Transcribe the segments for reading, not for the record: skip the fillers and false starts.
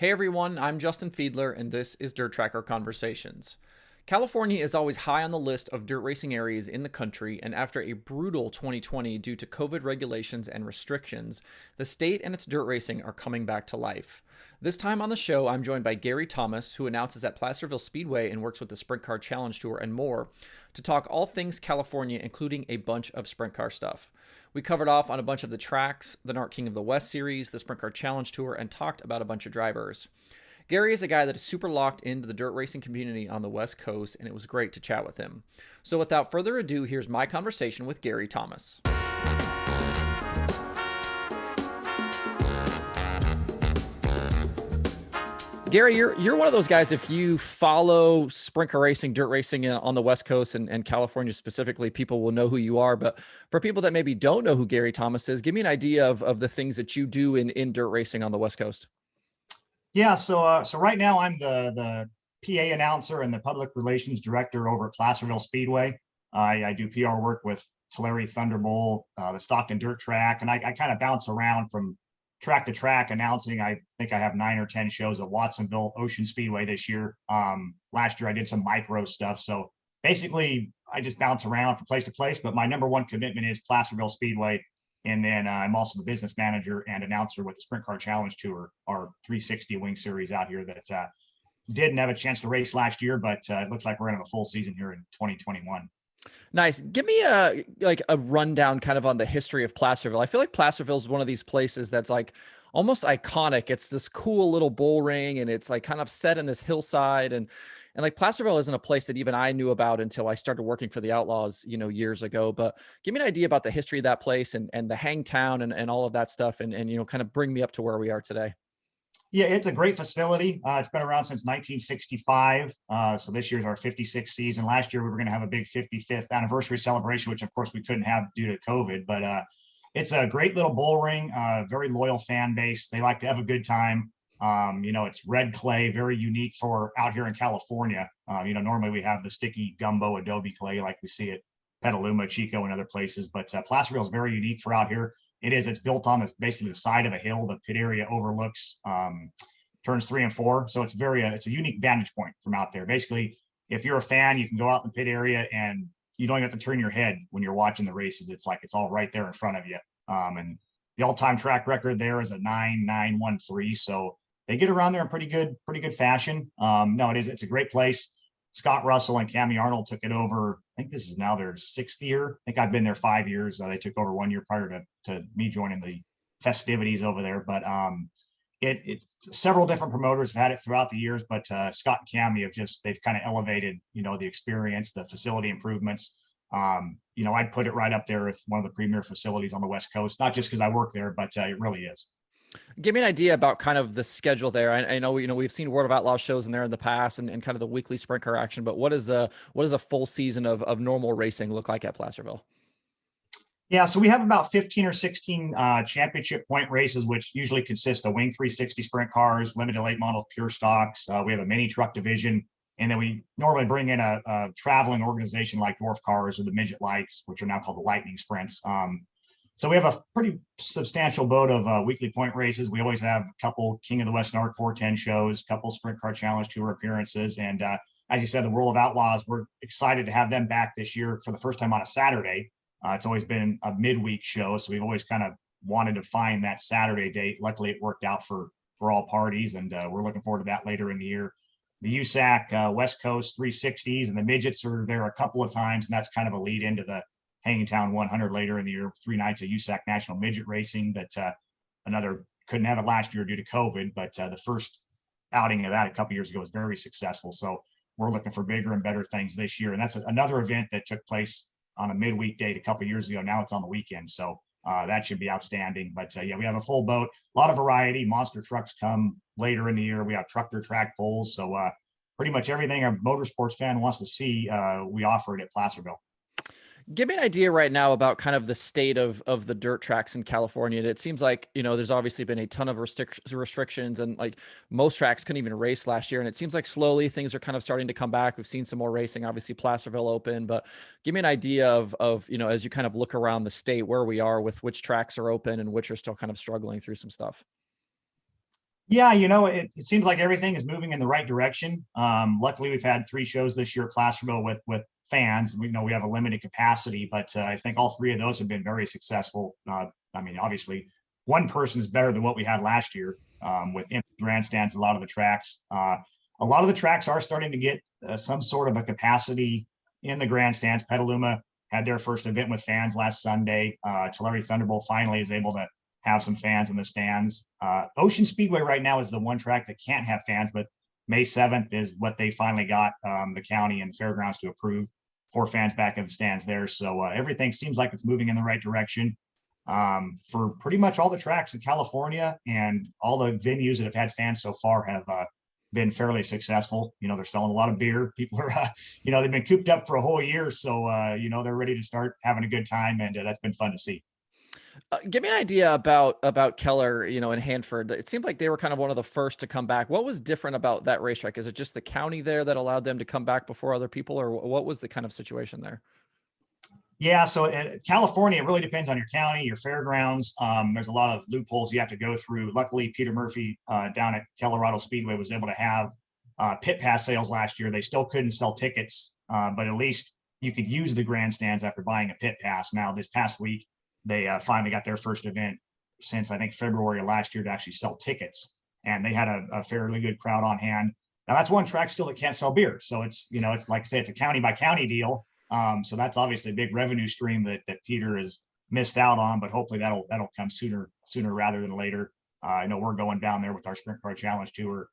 Hey everyone, I'm Justin Fiedler, and this is DIRTRACKR Conversations. California is always high on the list of dirt racing areas in the country, and after a brutal 2020 due to COVID regulations and restrictions, the state and its dirt racing are coming back to life. This time on the show, I'm joined by Gary Thomas, who announces at Placerville Speedway and works with the Sprint Car Challenge Tour and more, to talk all things California, including a bunch of sprint car stuff. We covered off on a bunch of the tracks, the NARC King of the West series, the Sprint Car Challenge Tour, and talked about a bunch of drivers. Gary is a guy that is super locked into the dirt racing community on the West Coast, and it was great to chat with him. So without further ado, here's my conversation with Gary Thomas. Gary, you're one of those guys, if you follow sprint car racing, dirt racing on the West Coast and California specifically, people will know who you are. But for people that maybe don't know who Gary Thomas is, give me an idea of the things that you do in dirt racing on the West Coast. Yeah, so right now I'm the PA announcer and the public relations director over at Placerville Speedway. I do PR work with Tulare Thunderbolt, the Stockton Dirt Track, and I kind of bounce around from track to track announcing. I think I have 9 or 10 shows at Watsonville Ocean Speedway this year. Last year I did some micro stuff. So basically I just bounce around from place to place, but my number one commitment is Placerville Speedway. And then I'm also the business manager and announcer with the Sprint Car Challenge Tour, our 360 wing series out here that didn't have a chance to race last year, but it looks like we're going to have a full season here in 2021. Nice. Give me a rundown kind of on the history of Placerville. I feel like Placerville is one of these places that's like almost iconic. It's this cool little bull ring, and it's like kind of set in this hillside, and like Placerville isn't a place that even I knew about until I started working for the Outlaws, years ago. But give me an idea about the history of that place and the hang town and all of that stuff, and kind of bring me up to where we are today. Yeah, it's a great facility. It's been around since 1965. So this year's our 56th season. Last year, we were going to have a big 55th anniversary celebration, which of course we couldn't have due to COVID. But it's a great little bull ring, very loyal fan base. They like to have a good time. It's red clay, very unique for out here in California. Normally we have the sticky gumbo adobe clay like we see at Petaluma, Chico, and other places. But Placerville is very unique for out here. It's built on basically the side of a hill. The pit area overlooks turns 3 and 4. So it's it's a unique vantage point from out there. Basically, if you're a fan, you can go out in the pit area and you don't even have to turn your head when you're watching the races. It's like it's all right there in front of you. And the all-time track record there is a 9.913. So they get around there in pretty good fashion. It's a great place. Scott Russell and Cammy Arnold took it over. I think this is now their 6th year. I think I've been there 5 years. They took over 1 year prior to me joining the festivities over there. But it's several different promoters have had it throughout the years, but Scott and Cammy they've kind of elevated, the experience, the facility improvements. I'd put it right up there with one of the premier facilities on the West Coast, not just because I work there, but it really is. Give me an idea about kind of the schedule there. I know, we've seen World of Outlaws shows in there in the past and kind of the weekly sprint car action, but what does a full season of normal racing look like at Placerville? Yeah, so we have about 15 or 16 championship point races, which usually consist of wing 360 sprint cars, limited late model pure stocks. We have a mini truck division, and then we normally bring in a traveling organization like Dwarf Cars or the Midget Lights, which are now called the Lightning Sprints. So we have a pretty substantial boat of weekly point races. We always have a couple King of the West NARC 410 shows, a couple Sprint Car Challenge Tour appearances. And as you said, the World of Outlaws, we're excited to have them back this year for the first time on a Saturday. It's always been a midweek show, so we've always kind of wanted to find that Saturday date. Luckily, it worked out for all parties, and we're looking forward to that later in the year. The USAC West Coast 360s and the midgets are there a couple of times, and that's kind of a lead into the Hangtown 100 later in the year, 3 nights of USAC National Midget Racing that another couldn't have it last year due to COVID, but the first outing of that a couple years ago was very successful. So we're looking for bigger and better things this year. And that's another event that took place on a midweek date a couple years ago. Now it's on the weekend. So that should be outstanding. But we have a full boat, a lot of variety. Monster trucks come later in the year. We have truck track pulls. So pretty much everything a motorsports fan wants to see, we offer it at Placerville. Give me an idea right now about kind of the state of the dirt tracks in California. It seems like, there's obviously been a ton of restrictions, and like most tracks couldn't even race last year. And it seems like slowly things are kind of starting to come back. We've seen some more racing, obviously Placerville open, but give me an idea of, as you kind of look around the state, where we are with which tracks are open and which are still kind of struggling through some stuff. Yeah, it seems like everything is moving in the right direction. Luckily, we've had 3 shows this year at Placerville with fans. We know we have a limited capacity, but I think all 3 of those have been very successful. I mean, obviously, one person is better than what we had last year with empty grandstands. A lot of the tracks are starting to get some sort of a capacity in the grandstands. Petaluma had their first event with fans last Sunday. Tulare Thunderbolt finally is able to have some fans in the stands. Ocean Speedway right now is the one track that can't have fans, but May 7th is what they finally got the county and fairgrounds to approve for fans back in the stands there. So everything seems like it's moving in the right direction for pretty much all the tracks in California, and all the venues that have had fans so far have been fairly successful. They're selling a lot of beer. People are, they've been cooped up for a whole year. So, they're ready to start having a good time, and that's been fun to see. Give me an idea about Keller, in Hanford. It seemed like they were kind of one of the first to come back. What was different about that racetrack? Is it just the county there that allowed them to come back before other people, or what was the kind of situation there? Yeah, so California, it really depends on your county, your fairgrounds. There's a lot of loopholes you have to go through. Luckily, Peter Murphy down at Colorado Speedway was able to have pit pass sales last year. They still couldn't sell tickets, but at least you could use the grandstands after buying a pit pass. Now, this past week, they finally got their first event since I think February of last year to actually sell tickets, and they had a fairly good crowd on hand. Now, that's one track still that can't sell beer, so it's like I say, it's a county by county deal. So that's obviously a big revenue stream that Peter has missed out on, but hopefully that'll come sooner rather than later. I know we're going down there with our Sprint Car Challenge Tour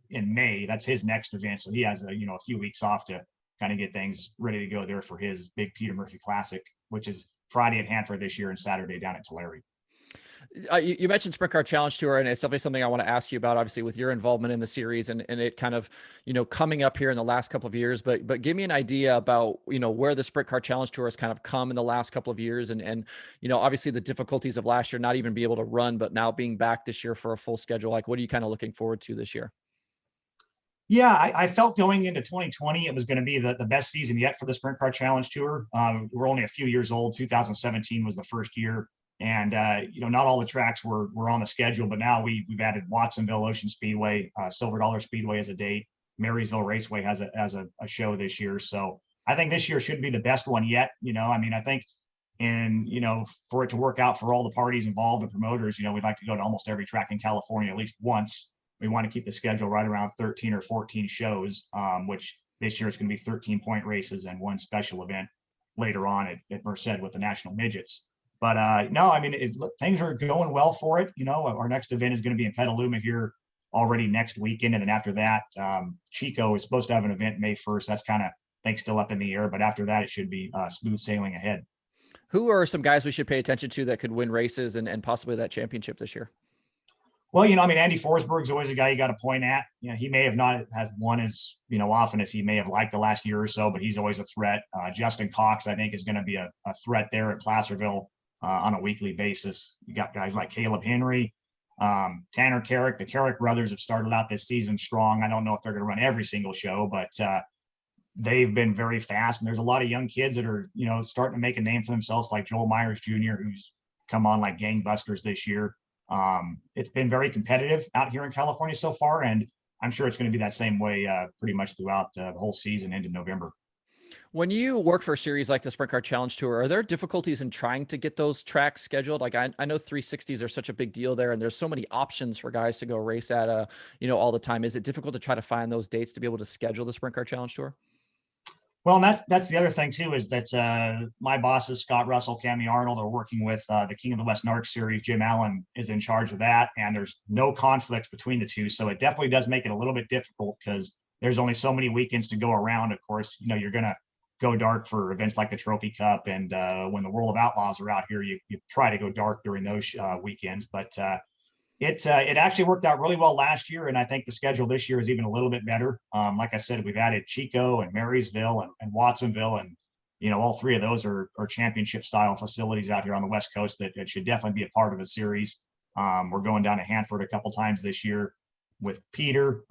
in May. That's his next event, so he has a few weeks off to kind of get things ready to go there for his big Peter Murphy Classic, which is Friday at Hanford this year and Saturday down at Tulare. You mentioned Sprint Car Challenge Tour, and it's definitely something I want to ask you about, obviously, with your involvement in the series and it kind of, coming up here in the last couple of years. But give me an idea about, where the Sprint Car Challenge Tour has kind of come in the last couple of years. And obviously the difficulties of last year, not even be able to run, but now being back this year for a full schedule. Like, what are you kind of looking forward to this year? Yeah, I felt going into 2020 it was going to be the best season yet for the Sprint Car Challenge Tour. We're only a few years old. 2017 was the first year, and not all the tracks were on the schedule, but now we've added Watsonville Ocean Speedway, Silver Dollar Speedway as a date. Marysville Raceway has a show this year, so I think this year should be the best one yet. I think, and for it to work out for all the parties involved and promoters, we'd like to go to almost every track in California at least once. We want to keep the schedule right around 13 or 14 shows, which this year is going to be 13-point races and one special event later on at Merced with the National Midgets. But no, I mean, things are going well for it. Our next event is going to be in Petaluma here already next weekend. And then after that, Chico is supposed to have an event May 1st. That's kind of, I think, still up in the air. But after that, it should be smooth sailing ahead. Who are some guys we should pay attention to that could win races and possibly that championship this year? Well, Andy Forsberg's always a guy you got to point at. He may have not has won as, often as he may have liked the last year or so, but he's always a threat. Justin Cox, I think, is going to be a threat there at Placerville on a weekly basis. You got guys like Caleb Henry, Tanner Carrick. The Carrick brothers have started out this season strong. I don't know if they're going to run every single show, but they've been very fast. And there's a lot of young kids that are, starting to make a name for themselves, like Joel Myers Jr., who's come on like gangbusters this year. It's been very competitive out here in California so far, and I'm sure it's going to be that same way pretty much throughout the whole season into November. When you work for a series like the Sprint Car Challenge Tour, are there difficulties in trying to get those tracks scheduled? Like I know 360s are such a big deal there, and there's so many options for guys to go race at, all the time. Is it difficult to try to find those dates to be able to schedule the Sprint Car Challenge Tour? Well, and that's the other thing too, is that my bosses, Scott Russell, Cammy Arnold, are working with the King of the West NARC series. Jim Allen is in charge of that, and there's no conflicts between the two. So it definitely does make it a little bit difficult because there's only so many weekends to go around. Of course, you're going to go dark for events like the Trophy Cup. And when the World of Outlaws are out here, you try to go dark during those weekends. But it actually worked out really well last year, and I think the schedule this year is even a little bit better. Like I said, we've added Chico and Marysville and Watsonville, and all 3 of those are championship style facilities out here on the West Coast that should definitely be a part of the series. We're going down to Hanford a couple times this year with Peter.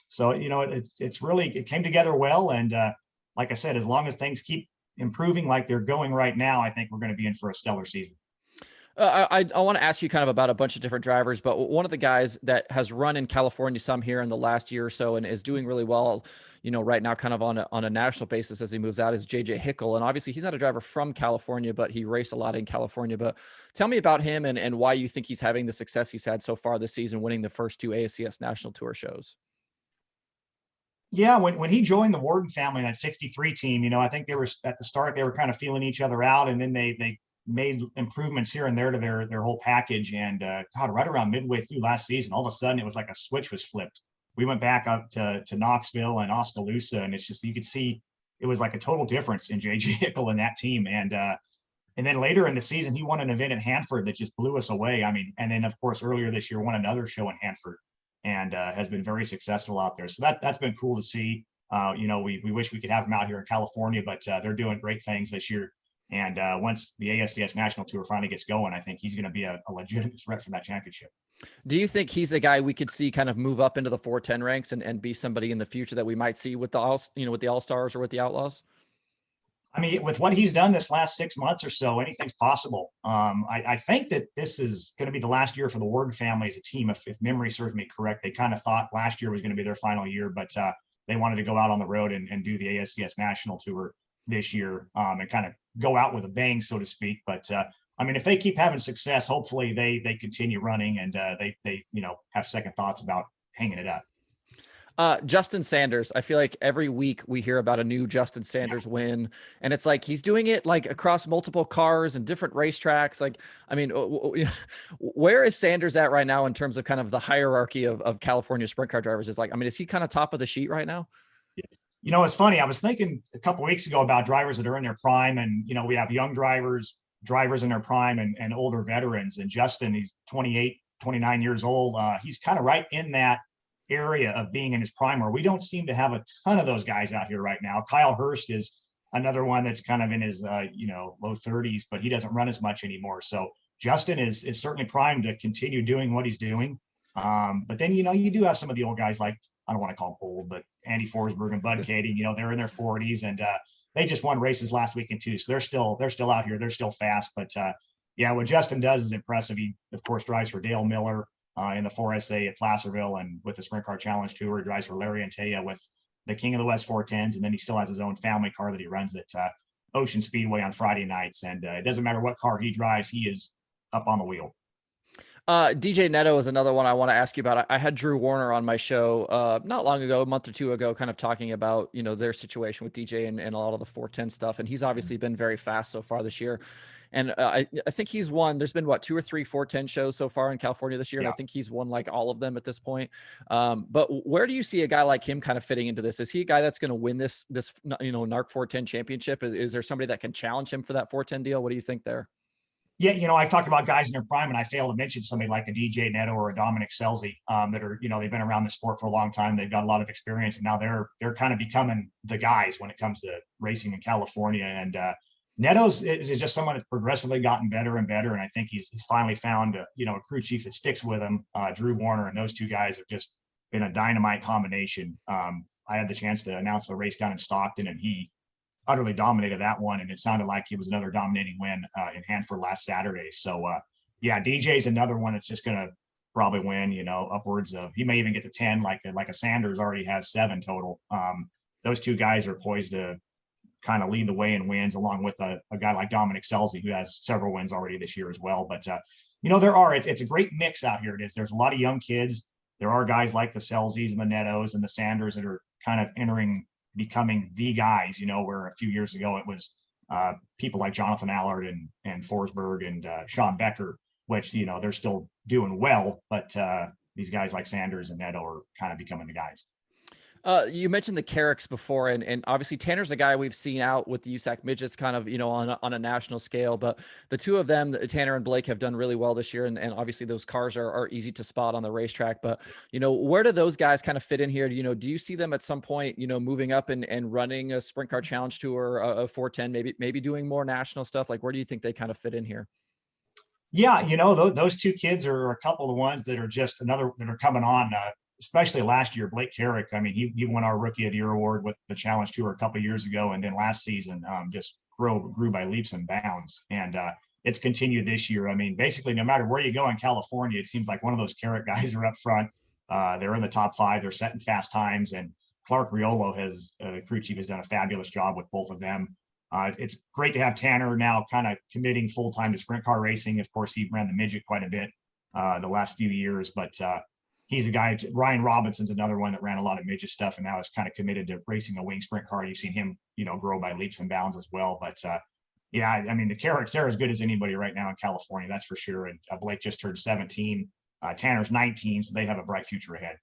So it came together well, and like I said, as long as things keep improving like they're going right now, I think we're going to be in for a stellar season. I want to ask you kind of about a bunch of different drivers, but one of the guys that has run in California some here in the last year or so and is doing really well, right now kind of on a national basis as he moves out is JJ Hickle. And obviously he's not a driver from California, but he raced a lot in California. But tell me about him and why you think he's having the success he's had so far this season, winning the first two ASCS National Tour shows. Yeah, when he joined the Warden family, that 63 team, I think they were at the start, they were kind of feeling each other out, and then they made improvements here and there to their whole package. And God, right around midway through last season, all of a sudden it was like a switch was flipped. We went back up to Knoxville and Oskaloosa, and it's just you could see it was like a total difference in JJ Hickle and that team. And then later in the season, he won an event at Hanford that just blew us away. I mean, and then of course earlier this year won another show in Hanford and has been very successful out there. So that's been cool to see. We wish we could have him out here in California, but they're doing great things this year. And once the ASCS National Tour finally gets going, I think he's going to be a legitimate threat for that championship. Do you think he's a guy we could see kind of move up into the 410 ranks and be somebody in the future that we might see with the All-Stars or with the Outlaws? I mean, with what he's done this last 6 months or so, anything's possible. I think that this is going to be the last year for the Warden family as a team. If memory serves me correct, they kind of thought last year was going to be their final year, but they wanted to go out on the road and do the ASCS National Tour this year and kind of go out with a bang, so to speak. But I mean, if they keep having success, hopefully they continue running and they have second thoughts about hanging it up. Justin Sanders. I feel like every week we hear about a new Justin Sanders win, and it's like he's doing it like across multiple cars and different racetracks. Like, I mean, where is Sanders at right now in terms of kind of the hierarchy of California sprint car drivers? Is he kind of top of the sheet right now? It's funny. I was thinking a couple of weeks ago about drivers that are in their prime, and we have young drivers in their prime, and older veterans. And Justin, he's 28, 29 years old. He's kind of right in that area of being in his prime, where we don't seem to have a ton of those guys out here right now. Kyle Hurst is another one that's kind of in his low 30s, but he doesn't run as much anymore. So Justin is certainly primed to continue doing what he's doing. But then you do have some of the old guys, like, I don't want to call them old, but Andy Forsberg and Bud Kading, they're in their 40s, and they just won races last weekend too. So they're still out here. They're still fast. But yeah, what Justin does is impressive. He of course drives for Dale Miller in the 4SA at Placerville, and with the Sprint Car Challenge Tour, he drives for Larry Antaya with the King of the West 410s, and then he still has his own family car that he runs at Ocean Speedway on Friday nights. And it doesn't matter what car he drives, he is up on the wheel. DJ Netto is another one I want to ask you about. I had Drew Warner on my show not long ago, a month or two ago, kind of talking about, their situation with DJ and a lot of the 410 stuff. And he's obviously been very fast so far this year. And I think he's won, there's been 2 or 3 410 shows so far in California this year. Yeah. And I think he's won like all of them at this point. But where do you see a guy like him kind of fitting into this? Is he a guy that's going to win this NARC 410 championship? Is there somebody that can challenge him for that 410 deal? What do you think there? Yeah, I talked about guys in their prime, and I failed to mention somebody like a DJ Netto or a Dominic Scelzi that are, they've been around the sport for a long time. They've got a lot of experience, and now they're kind of becoming the guys when it comes to racing in California. And Netto's is just someone that's progressively gotten better and better, and I think he's finally found a crew chief that sticks with him. Drew Warner, and those two guys have just been a dynamite combination. I had the chance to announce the race down in Stockton, and he utterly dominated that one, and it sounded like it was another dominating win in Hanford last Saturday. So yeah, DJ's another one that's just going to probably win, upwards of, he may even get to 10, like a Sanders already has 7 total. Those two guys are poised to kind of lead the way in wins, along with a guy like Dominic Scelzi, who has several wins already this year as well. But it's a great mix out here. There's a lot of young kids. There are guys like the Scelzis and the Nettos and the Sanders that are kind of becoming the guys, where a few years ago it was people like Jonathan Allard and Forsberg and Sean Becker, which, they're still doing well, but these guys like Sanders and Netto are kind of becoming the guys. You mentioned the Carricks before, and obviously Tanner's a guy we've seen out with the USAC midgets kind of, on a national scale, but the two of them, Tanner and Blake, have done really well this year. And obviously those cars are easy to spot on the racetrack, but, where do those guys kind of fit in here? Do you see them at some point, moving up and running a Sprint Car Challenge Tour, a 410, maybe doing more national stuff? Like, where do you think they kind of fit in here? Yeah, those two kids are a couple of the ones that are that are coming on, especially last year. Blake Carrick, I mean, he won our Rookie of the Year award with the Challenge Tour a couple of years ago, and then last season just grew by leaps and bounds. And it's continued this year. I mean, basically, no matter where you go in California, it seems like one of those carrot guys are up front. They're in the top 5. They're setting fast times, and Clark Riolo has the crew chief has done a fabulous job with both of them. It's great to have Tanner now kind of committing full time to sprint car racing. Of course, he ran the midget quite a bit the last few years, but he's a guy. Ryan Robinson's another one that ran a lot of midget stuff, and now is kind of committed to racing a wing sprint car. You've seen him, grow by leaps and bounds as well. But yeah, I mean, the carrots, they're as good as anybody right now in California, that's for sure. And Blake just turned 17. Tanner's 19, so they have a bright future ahead.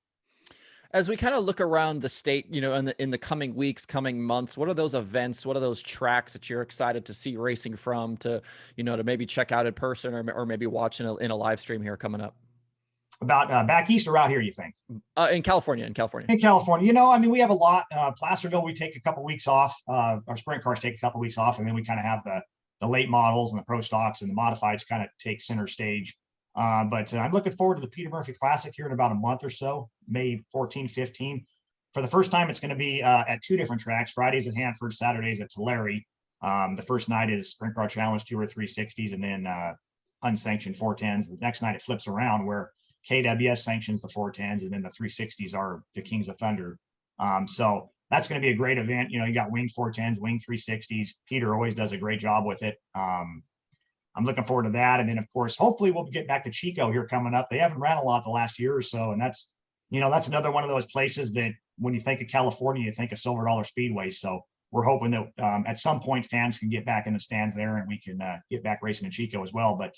As we kind of look around the state, in the coming weeks, coming months, what are those events? What are those tracks that you're excited to see racing from, to maybe check out in person, or maybe watch in a live stream here coming up? About back east or out here, you think? In California. In California, I mean, we have a lot. Placerville, we take a couple weeks off. Our sprint cars take a couple weeks off, and then we kind of have the late models and the pro stocks and the modifieds kind of take center stage. But I'm looking forward to the Peter Murphy Classic here in about a month or so, May 14, 15. For the first time, it's going to be at 2 different tracks. Fridays at Hanford, Saturdays at Tulare. The first night is Sprint Car Challenge 2 or 360s, and then unsanctioned 410s. The next night it flips around where KWS sanctions the 410s, and then the 360s are the Kings of Thunder. So that's going to be a great event. You got wing 410s, wing 360s. Peter always does a great job with it. I'm looking forward to that. And then, of course, hopefully we'll get back to Chico here coming up. They haven't ran a lot the last year or so. And that's another one of those places that when you think of California, you think of Silver Dollar Speedway. So we're hoping that at some point fans can get back in the stands there, and we can get back racing in Chico as well. But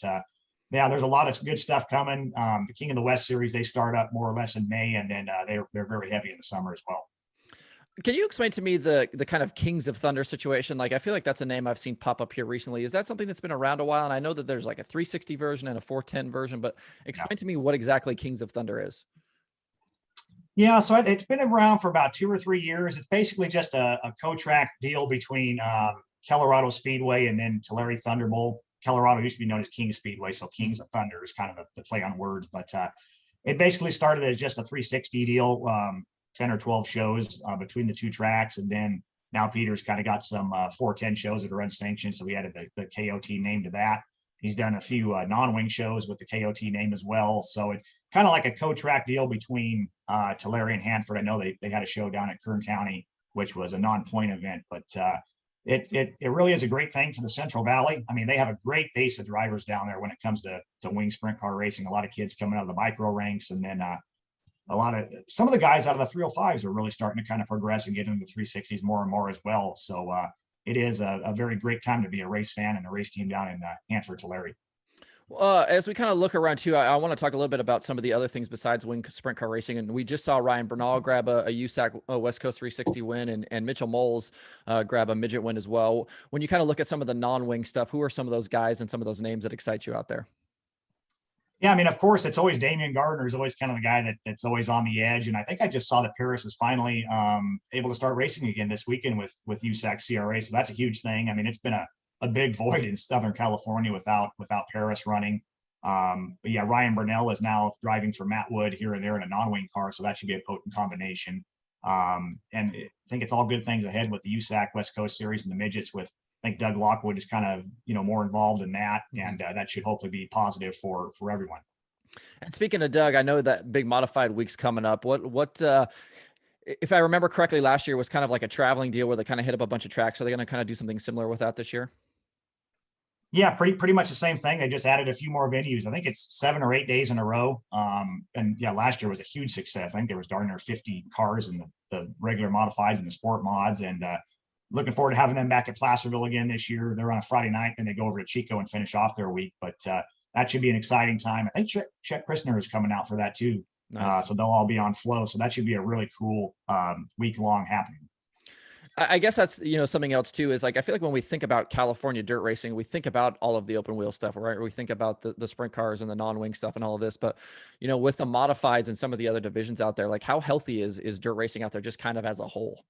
yeah, there's a lot of good stuff coming. The King of the West series, they start up more or less in May, and then they're very heavy in the summer as well. Can you explain to me the kind of Kings of Thunder situation? Like, I feel like that's a name I've seen pop up here recently. Is that something that's been around a while? And I know that there's like a 360 version and a 410 version, but explain to me what exactly Kings of Thunder is. Yeah, so it's been around for about 2 or 3 years. It's basically just a co-track deal between Colorado Speedway and then Tulare Thunderbolt. Colorado used to be known as King Speedway, so Kings of Thunder is kind of the play on words. But it basically started as just a 360 deal. 10 or 12 shows between the 2 tracks. And then now Peter's kind of got some 410 shows that are unsanctioned. So we added the KOT name to that. He's done a few non-wing shows with the KOT name as well. So it's kind of like a co-track deal between Tulare and Hanford. I know they had a show down at Kern County, which was a non-point event, but it really is a great thing for the Central Valley. I mean, they have a great base of drivers down there when it comes to wing sprint car racing. A lot of kids coming out of the micro ranks, and then some of the guys out of the 305s are really starting to kind of progress and get into the 360s more and more as well. So it is a very great time to be a race fan and a race team down in Hanford, Tulare. As we kind of look around too, I want to talk a little bit about some of the other things besides wing sprint car racing. And we just saw Ryan Bernal grab a USAC West Coast 360 win, and Mitchell Moles grab a midget win as well. When you kind of look at some of the non-wing stuff, who are some of those guys and some of those names that excite you out there? Yeah, I mean, of course, it's always Damian Gardner is always kind of the guy that's always on the edge. And I think I just saw that Paris is finally able to start racing again this weekend with USAC CRA. So that's a huge thing. I mean, it's been a big void in Southern California without Paris running. But yeah, Ryan Burnell is now driving for Matt Wood here and there in a non-wing car. So that should be a potent combination. And I think it's all good things ahead with the USAC West Coast Series and the midgets with, I think Doug Lockwood is kind of, more involved in that, and that should hopefully be positive for everyone. And speaking of Doug, I know that big modified week's coming up. What if I remember correctly, last year was kind of like a traveling deal where they kind of hit up a bunch of tracks. Are they going to kind of do something similar with that this year? Yeah, pretty much the same thing. They just added a few more venues. I think it's 7 or 8 days in a row. And yeah, last year was a huge success. I think there was darn near 50 cars in the regular modifieds and the sport mods, and looking forward to having them back at Placerville again this year. They're on a Friday night, then they go over to Chico and finish off their week. But that should be an exciting time. I think Chet Christner is coming out for that too. Nice. So they'll all be on flow. So that should be a really cool week-long happening. I guess that's, something else too, is like, I feel like when we think about California dirt racing, we think about all of the open wheel stuff, right? We think about the sprint cars and the non-wing stuff and all of this, but with the modifieds and some of the other divisions out there, like how healthy is dirt racing out there just kind of as a whole?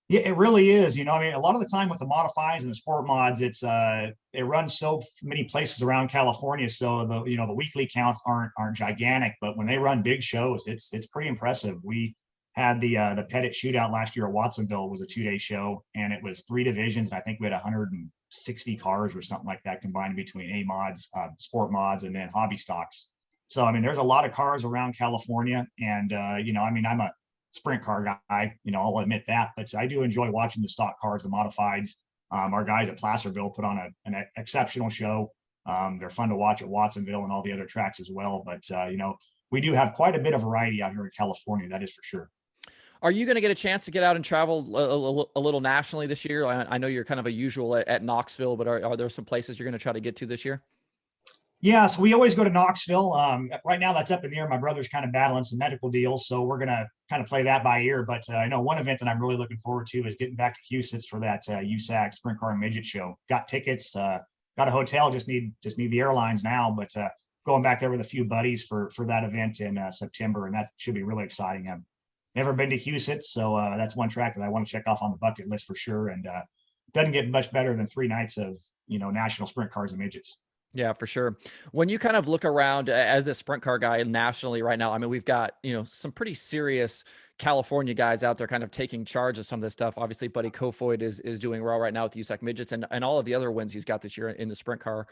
Yeah, it really is. I mean, a lot of the time with the modifieds and the sport mods, it's it runs so many places around California. So the weekly counts aren't gigantic, but when they run big shows, it's pretty impressive. We had the Pettit shootout last year at Watsonville. It was a 2-day show, and it was 3 divisions. And I think we had 160 cars or something like that combined between A mods, sport mods, and then hobby stocks. So, I mean, there's a lot of cars around California, and you know, I mean, I'm a sprint car guy, you know, I'll admit that, but I do enjoy watching the stock cars, the modifieds. Our guys at Placerville put on an exceptional show. They're fun to watch at Watsonville and all the other tracks as well. But, you know, we do have quite a bit of variety out here in California. That is for sure. Are you going to get a chance to get out and travel a little nationally this year? I know you're kind of a usual at Knoxville, but are there some places you're going to try to get to this year? Yeah, so we always go to Knoxville. Right now that's up in the air. My brother's kind of battling some medical deals, so we're going to kind of play that by ear. But I know one event that I'm really looking forward to is getting back to Houston for that USAC Sprint Car and Midget Show. Got tickets, got a hotel, just need the airlines now. But going back there with a few buddies for that event in September, and that should be really exciting. I've never been to Houston, so that's one track that I want to check off on the bucket list for sure. And doesn't get much better than 3 nights of, you know, national sprint cars and midgets. Yeah, for sure. When you kind of look around as a sprint car guy nationally right now, I mean, we've got, you know, some pretty serious California guys out there kind of taking charge of some of this stuff. Obviously, Buddy Kofoid is doing well right now with the USAC midgets and all of the other wins he's got this year in the sprint car.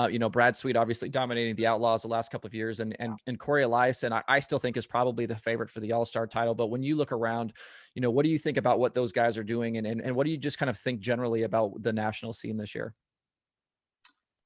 You know, Brad Sweet obviously dominating the Outlaws the last couple of years, and Corey Eliason, I still think is probably the favorite for the All-Star title. But when you look around, you know, what do you think about what those guys are doing, and what do you just kind of think generally about the national scene this year?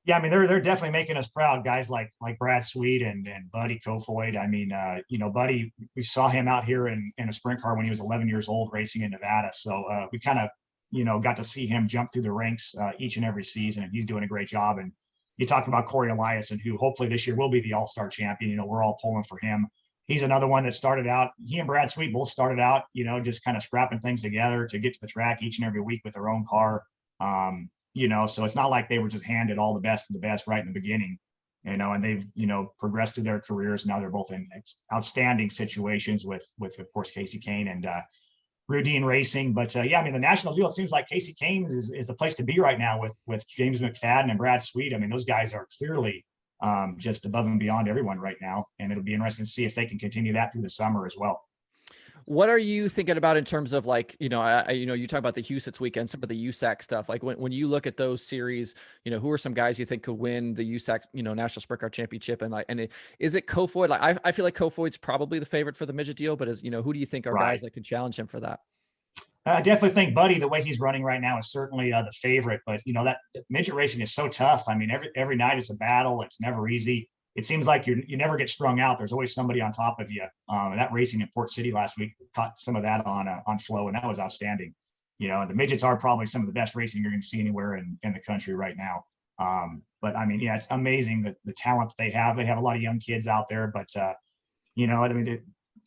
Yeah, I mean, they're definitely making us proud, guys like Brad Sweet and Buddy Kofoid. I mean, you know, Buddy, we saw him out here in a sprint car when he was 11 years old racing in Nevada. So we kind of, you know, got to see him jump through the ranks each and every season, and he's doing a great job. And you talk about Corey Eliason, who hopefully this year will be the All-Star champion. You know, we're all pulling for him. He's another one that started out, he and Brad Sweet both started out, you know, just kind of scrapping things together to get to the track each and every week with their own car. You know, so it's not like they were just handed all the best of the best right in the beginning, you know, and they've, you know, progressed through their careers. Now they're both in outstanding situations with of course, Casey Kane and Rudine Racing. But yeah, I mean, the national deal, it seems like Casey Kane is the place to be right now with James McFadden and Brad Sweet. I mean, those guys are clearly just above and beyond everyone right now. And it'll be interesting to see if they can continue that through the summer as well. What are you thinking about in terms of, like, you know, you know, you talk about the Houston weekend, some of the USAC stuff, like when you look at those series, you know, who are some guys you think could win the USAC, you know, National Sprint Car Championship? And is it Kofoid? Like, I feel like Kofoid's probably the favorite for the midget deal, but you know, who do you think are guys that could challenge him for that? I definitely think Buddy, the way he's running right now, is certainly the favorite. But you know, that midget racing is so tough. I mean, every night it's a battle. It's never easy. It seems like you never get strung out. There's always somebody on top of you. And that racing in Port City last week caught some of that on flow, and that was outstanding. You know, the midgets are probably some of the best racing you're going to see anywhere in the country right now. But I mean, yeah, it's amazing the talent that they have. They have a lot of young kids out there, but you know, I mean,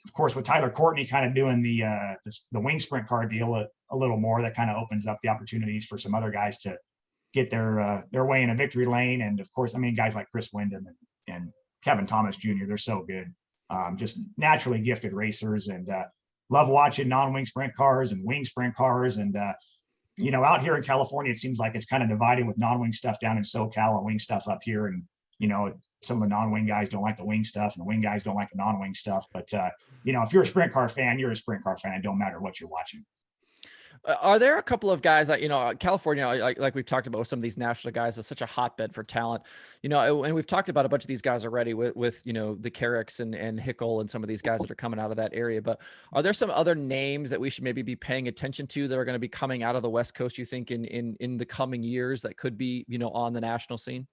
of course, with Tyler Courtney kind of doing the wing sprint car deal a little more, that kind of opens up the opportunities for some other guys to get their way in a victory lane. And of course, I mean, guys like Chris Wyndham and Kevin Thomas Jr., they're so good. Just naturally gifted racers, and love watching non-wing sprint cars and wing sprint cars. And, you know, out here in California, it seems like it's kind of divided with non-wing stuff down in SoCal and wing stuff up here. And, you know, some of the non-wing guys don't like the wing stuff and the wing guys don't like the non-wing stuff. But, you know, if you're a sprint car fan, you're a sprint car fan. It don't matter what you're watching. Are there a couple of guys that, you know, California, like we've talked about with some of these national guys, is such a hotbed for talent, you know, and we've talked about a bunch of these guys already with you know, the Carricks and Hickle and some of these guys that are coming out of that area. But are there some other names that we should maybe be paying attention to that are going to be coming out of the West Coast, you think, in the coming years that could be, you know, on the national scene?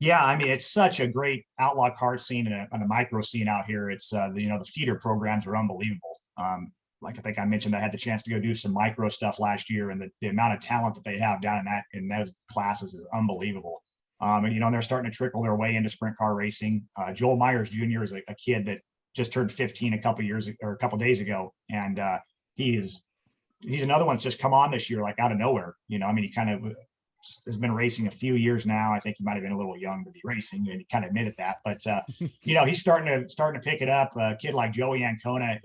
Yeah, I mean, it's such a great outlaw car scene and a micro scene out here. It's you know, the feeder programs are unbelievable. Like I think I mentioned, I had the chance to go do some micro stuff last year, and the amount of talent that they have down in those classes is unbelievable. And you know, they're starting to trickle their way into sprint car racing. Joel Myers Jr. is a kid that just turned 15 a couple days ago, and he's another one that's just come on this year like out of nowhere. You know, I mean, he kind of has been racing a few years now. I think he might've been a little young to be racing, and he kind of admitted that, but you know, he's starting to pick it up. A kid like Joey Ancona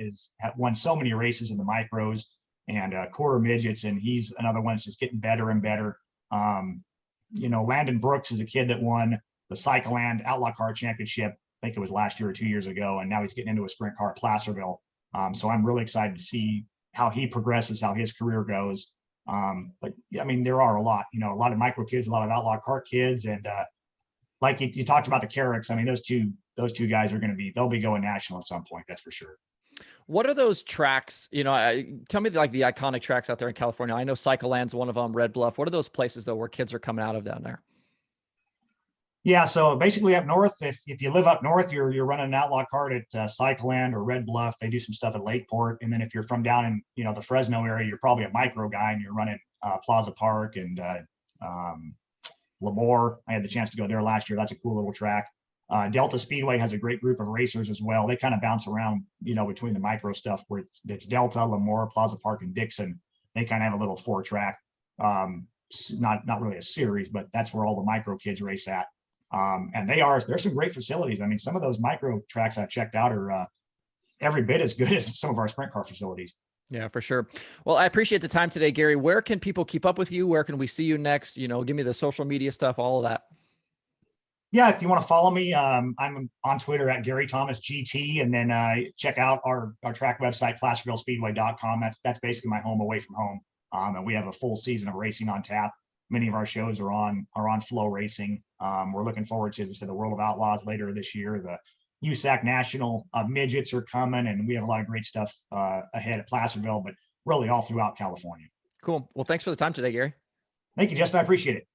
won so many races in the micros and quarter midgets, and he's another one that's just getting better and better. You know, Landon Brooks is a kid that won the Cycleland Outlaw Car Championship. I think it was last year or 2 years ago. And now he's getting into a sprint car at Placerville. So I'm really excited to see how he progresses, how his career goes. But I mean, there are a lot of micro kids, a lot of outlaw cart kids, and like you talked about the Carricks. I mean, those two guys are they'll be going national at some point. That's for sure. What are those tracks? Tell me like the iconic tracks out there in California. I know Cycle Land's one of them, Red Bluff. What are those places though, where kids are coming out of down there? Yeah, so basically up north, if you live up north, you're running an outlaw cart at Cycle Land or Red Bluff. They do some stuff at Lakeport, and then if you're from down in the Fresno area, you're probably a micro guy and you're running Plaza Park and Lemoore. I had the chance to go there last year. That's a cool little track. Delta Speedway has a great group of racers as well. They kind of bounce around, between the micro stuff where it's Delta, Lemoore, Plaza Park, and Dixon. They kind of have a little 4-track, not really a series, but that's where all the micro kids race at. And there's some great facilities. I mean, some of those micro tracks I've checked out are every bit as good as some of our sprint car facilities. Yeah, for sure. Well, I appreciate the time today, Gary. Where can people keep up with you? Where can we see you next? Give me the social media stuff, all of that. Yeah, if you want to follow me, I'm on Twitter at Gary Thomas GT, and then check out our track website, placervillespeedway.com. That's basically my home away from home. And we have a full season of racing on tap. Many of our shows are on Flow Racing. We're looking forward to the World of Outlaws later this year. The USAC National midgets are coming, and we have a lot of great stuff ahead at Placerville, but really all throughout California. Cool. Well, thanks for the time today, Gary. Thank you, Justin. I appreciate it.